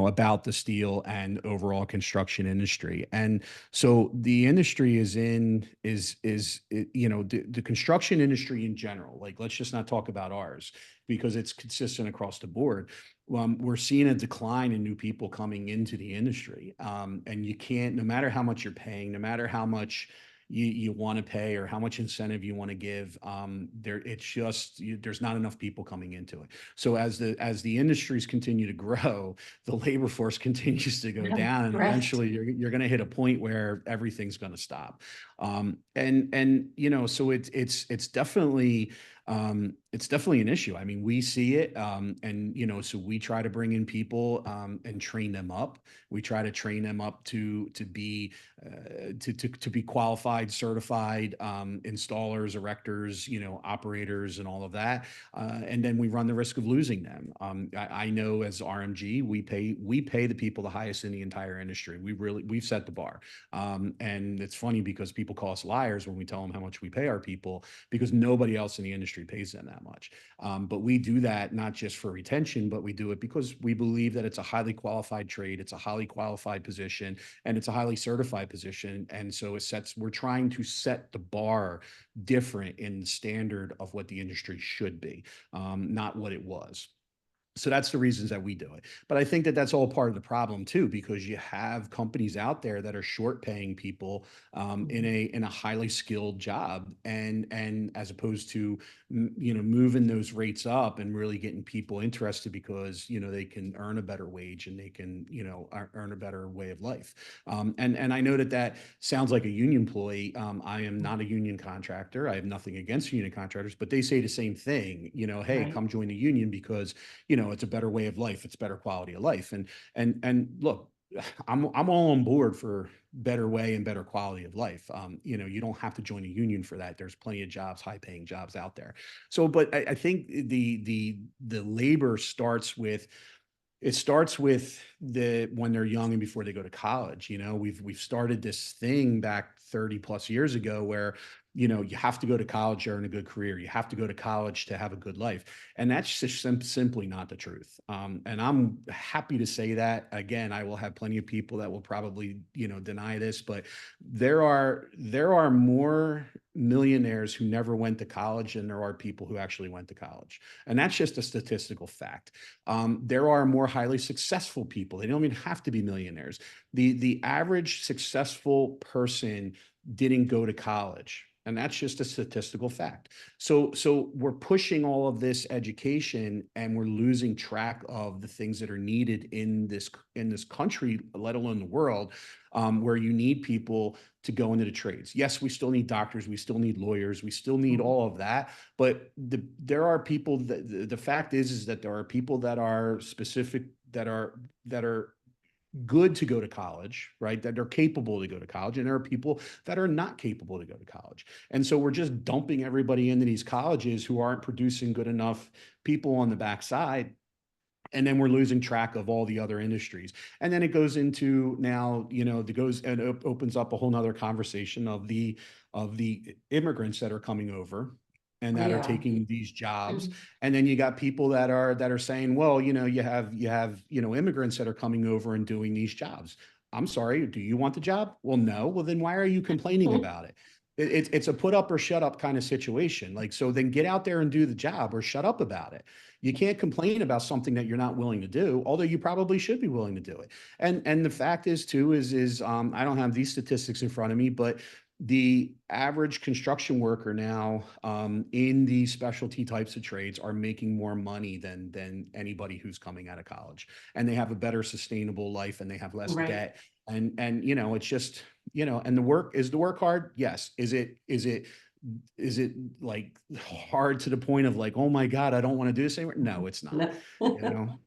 about the steel and overall construction industry, and so the industry the construction industry in general. Like, let's just not talk about ours because it's consistent across the board. We're seeing a decline in new people coming into the industry, and you can't, no matter how much you're paying, no matter how much you want to pay or how much incentive you want to give, there's not enough people coming into it. So as the industries continue to grow, the labor force continues to go down, and Right. eventually you're going to hit a point where everything's going to stop. So it's definitely an issue. I mean, we see it, and so we try to bring in people and train them up. We try to train them up to be qualified, certified installers, erectors, operators, and all of that. And then we run the risk of losing them. I know as RMG, we pay the people the highest in the entire industry. We've set the bar. And it's funny because people call us liars when we tell them how much we pay our people, because nobody else in the industry pays them that much. But we do that not just for retention, but we do it because we believe that it's a highly qualified trade, it's a highly qualified position, and it's a highly certified position. And so we're trying to set the bar different in the standard of what the industry should be, not what it was. So that's the reasons that we do it. But I think that that's all part of the problem too, because you have companies out there that are short paying people in a highly skilled job, and as opposed to moving those rates up and really getting people interested because they can earn a better wage and they can earn a better way of life. And I know that that sounds like a union employee. I am not a union contractor. I have nothing against union contractors, but they say the same thing. Hey, Right. come join the union because it's a better way of life, it's better quality of life. And look, I'm all on board for better way and better quality of life. You don't have to join a union for that. There's plenty of jobs, high paying jobs out there. So, but I think the labor starts with the when they're young and before they go to college. We've started this thing back 30 plus years ago where you have to go to college to earn a good career, you have to go to college to have a good life, and that's just simply not the truth. And I'm happy to say that. Again, I will have plenty of people that will probably deny this, but there are more millionaires who never went to college than there are people who actually went to college, and that's just a statistical fact. There are more highly successful people. They don't even have to be millionaires. The average successful person didn't go to college. And that's just a statistical fact. So we're pushing all of this education, and we're losing track of the things that are needed in this country, let alone the world, where you need people to go into the trades. Yes, we still need doctors, we still need lawyers, we still need Mhm. all of that. But there are people that the fact is that there are people that are specific, that are good to go to college, right? That are capable to go to college. And there are people that are not capable to go to college. And so we're just dumping everybody into these colleges who aren't producing good enough people on the backside. And then we're losing track of all the other industries. And then it goes into now, it goes and opens up a whole nother conversation of the immigrants that are coming over and that are Yeah. taking these jobs. And then you got people that are saying, well, you have immigrants that are coming over and doing these jobs. I'm sorry, do you want the job? Well, no. Well, then why are you complaining about it? It's a put up or shut up kind of situation. Like, so then get out there and do the job or shut up about it. You can't complain about something that you're not willing to do, although you probably should be willing to do it. And the fact is too, I don't have these statistics in front of me, but the average construction worker now in these specialty types of trades are making more money than anybody who's coming out of college, and they have a better sustainable life and they have less Right. debt. And it's just, and the work hard? Yes. Is it like hard to the point of like, oh my God, I don't want to do this anymore? No, it's not, you No. know?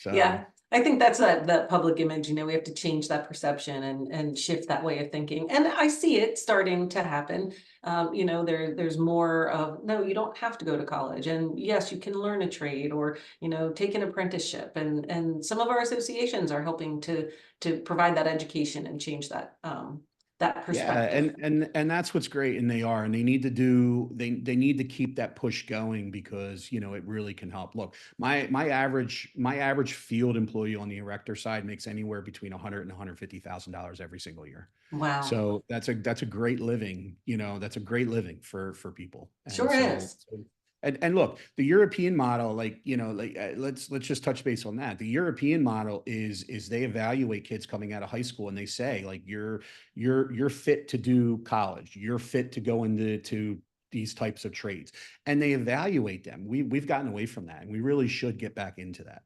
So Yeah, I think that's that public image, we have to change that perception and shift that way of thinking. And I see it starting to happen. There's more of, no, you don't have to go to college. And yes, you can learn a trade or, take an apprenticeship. And some of our associations are helping to provide that education and change that yeah, perspective. and that's what's great, and they need to they need to keep that push going because it really can help. Look, my average field employee on the erector side makes anywhere between 100 and $150,000 every single year. Wow. So that's a great living, that's a great living for people. And Sure so, is. and look, the European model, let's just touch base on that. The European model is they evaluate kids coming out of high school and they say like you're fit to do college, you're fit to go into these types of trades, and they evaluate them. We've gotten away from that, and we really should get back into that.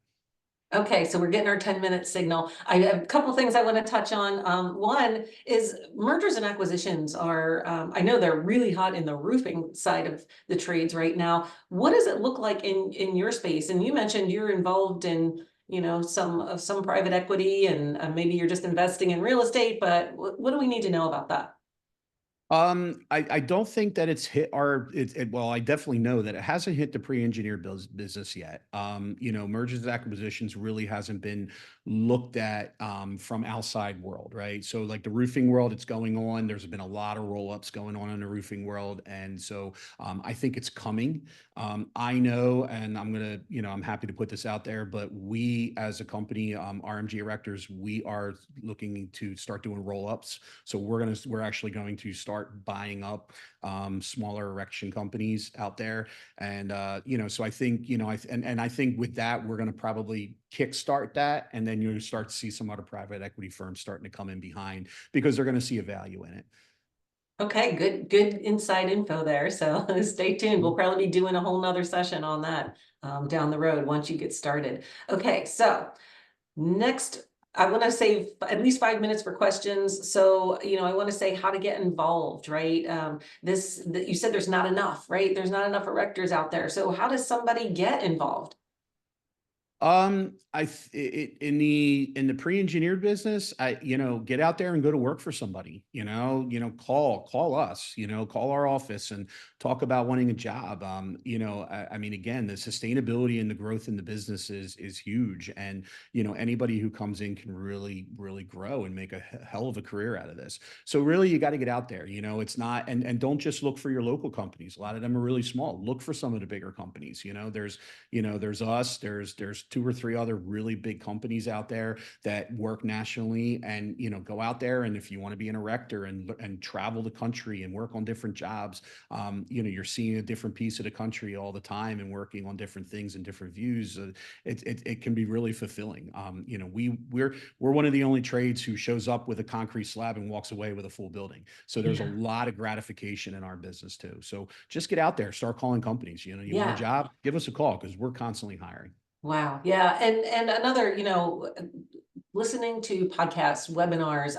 Okay, so we're getting our 10-minute signal. I have a couple things I want to touch on. One is mergers and acquisitions are, I know they're really hot in the roofing side of the trades right now. What does it look like in your space? And you mentioned you're involved in, some private equity and maybe you're just investing in real estate, but what do we need to know about that? I don't think that it's hit well, I definitely know that it hasn't hit the pre-engineered business yet. Mergers and acquisitions really hasn't been looked at from outside world, right? So like the roofing world, it's going on. There's been a lot of roll-ups going on in the roofing world. And so I think it's coming. I know, and I'm happy to put this out there, but we as a company, RMG Erectors, we are looking to start doing roll-ups. So we're actually going to start buying up smaller erection companies out there. And so I think, I think with that, we're going to probably kickstart that. And then you'll start to see some other private equity firms starting to come in behind because they're going to see a value in it. Okay, good inside info there. So stay tuned. We'll probably be doing a whole nother session on that down the road once you get started. Okay, so next, I want to save at least 5 minutes for questions. So, I want to say how to get involved, right? You said there's not enough, right? There's not enough erectors out there. So how does somebody get involved? In the pre-engineered business, get out there and go to work for somebody, call us, call our office and talk about wanting a job. I mean, again, the sustainability and the growth in the business is huge. And, anybody who comes in can really, really grow and make a hell of a career out of this. So really, you got to get out there, it's not, and don't just look for your local companies. A lot of them are really small. Look for some of the bigger companies, there's us, there's two or three other really big companies out there that work nationally, and go out there, and if you want to be an erector and travel the country and work on different jobs, you're seeing a different piece of the country all the time and working on different things and different views. It can be really fulfilling. We're one of the only trades who shows up with a concrete slab and walks away with a full building. So there's a lot of gratification in our business too. So just get out there, start calling companies. You want a job, give us a call because we're constantly hiring. Wow. Yeah. And another, listening to podcasts, webinars,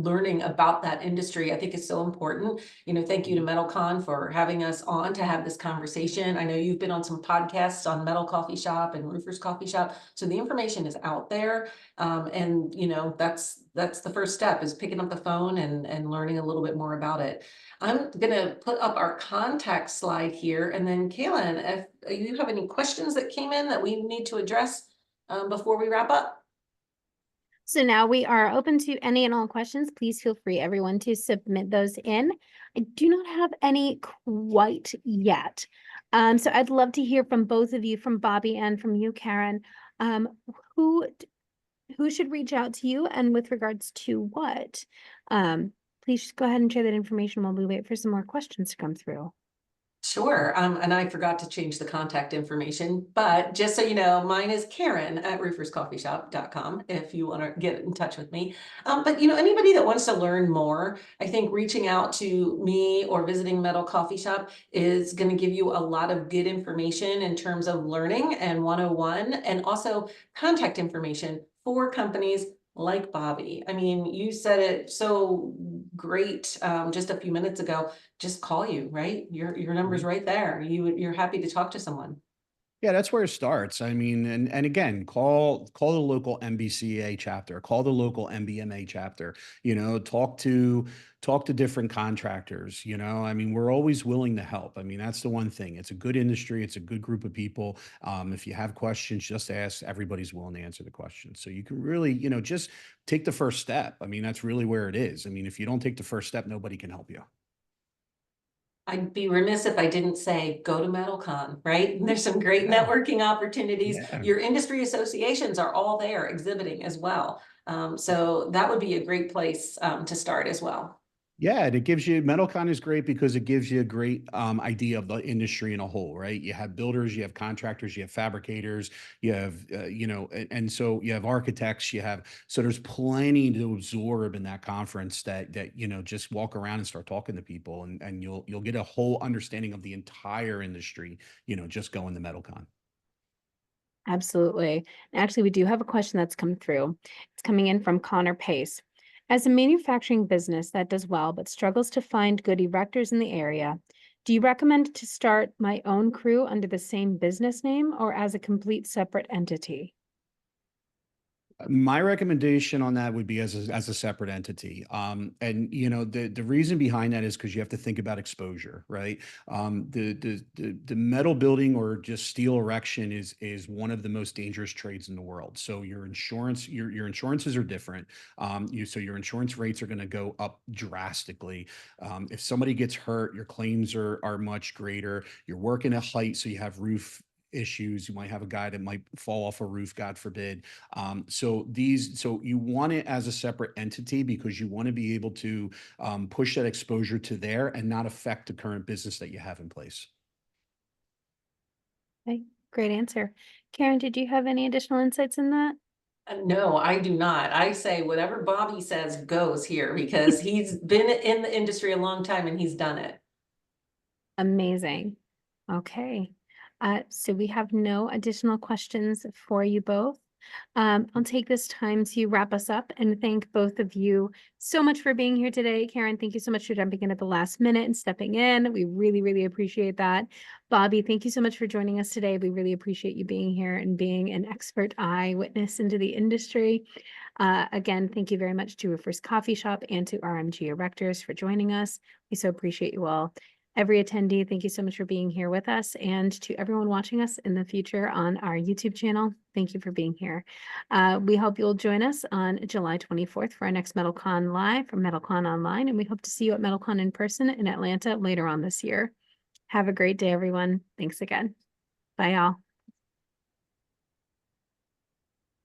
learning about that industry, I think is so important. Thank you to MetalCon for having us on to have this conversation. I know you've been on some podcasts on Metal Coffee Shop and Roofers Coffee Shop. So the information is out there. And that's the first step, is picking up the phone and learning a little bit more about it. I'm going to put up our contact slide here. And then Kaylin, if you have any questions that came in that we need to address before we wrap up. So now we are open to any and all questions. Please feel free, everyone, to submit those in. I do not have any quite yet. So I'd love to hear from both of you, from Bobby and from you, Karen. Who should reach out to you, and with regards to what? Please just go ahead and share that information while we wait for some more questions to come through. Sure. And I forgot to change the contact information, but just so you know, mine is Karen at rooferscoffeeshop.com if you want to get in touch with me. But anybody that wants to learn more, I think reaching out to me or visiting Metal Coffee Shop is going to give you a lot of good information in terms of learning and 101, and also contact information for companies like Bobby. I mean, you said it so great just a few minutes ago. Just call you, right? Your number's Mhm. right there. You're happy to talk to someone. Yeah, that's where it starts. I mean, and again, call the local MBCA chapter, call the local MBMA chapter, talk to different contractors, I mean, we're always willing to help. I mean, that's the one thing. It's a good industry, it's a good group of people. If you have questions, just ask. Everybody's willing to answer the questions. So you can really, just take the first step. I mean, that's really where it is. I mean, if you don't take the first step, nobody can help you. I'd be remiss if I didn't say go to MetalCon, right? There's some great Yeah. networking opportunities. Yeah. Your industry associations are all there exhibiting as well. So that would be a great place to start as well. Yeah, and it gives you MetalCon is great because it gives you a great idea of the industry in a whole, right? You have builders, you have contractors, you have fabricators, you have and so you have architects, so there's plenty to absorb in that conference that just walk around and start talking to people, and you'll get a whole understanding of the entire industry, just going to MetalCon. Absolutely. Actually, we do have a question that's come through. It's coming in from Connor Pace. As a manufacturing business that does well but struggles to find good erectors in the area, do you recommend to start my own crew under the same business name or as a complete separate entity? My recommendation on that would be as a separate entity. And the reason behind that is because you have to think about exposure, right? The metal building or just steel erection is one of the most dangerous trades in the world. So your insurances are different. So your insurance rates are going to go up drastically. If somebody gets hurt, your claims are much greater. You're working at height, so you have roof issues. You might have a guy that might fall off a roof, God forbid. So you want it as a separate entity because you want to be able to push that exposure to there and not affect the current business that you have in place. Okay, great answer. Karen, did you have any additional insights in that? No, I do not. I say whatever Bobby says goes here because he's been in the industry a long time and he's done it. Amazing. Okay. So we have no additional questions for you both. I'll take this time to wrap us up and thank both of you so much for being here today. Karen, thank you so much for jumping in at the last minute and stepping in. We really, really appreciate that. Bobby, thank you so much for joining us today. We really appreciate you being here and being an expert eyewitness into the industry. Again, thank you very much to Roofers Coffee Shop and to RMG Erectors for joining us. We so appreciate you all. Every attendee, thank you so much for being here with us, and to everyone watching us in the future on our YouTube channel, thank you for being here. We hope you'll join us on July 24th for our next MetalCon Live from MetalCon Online, and we hope to see you at MetalCon in person in Atlanta later on this year. Have a great day, everyone. Thanks again. Bye, all.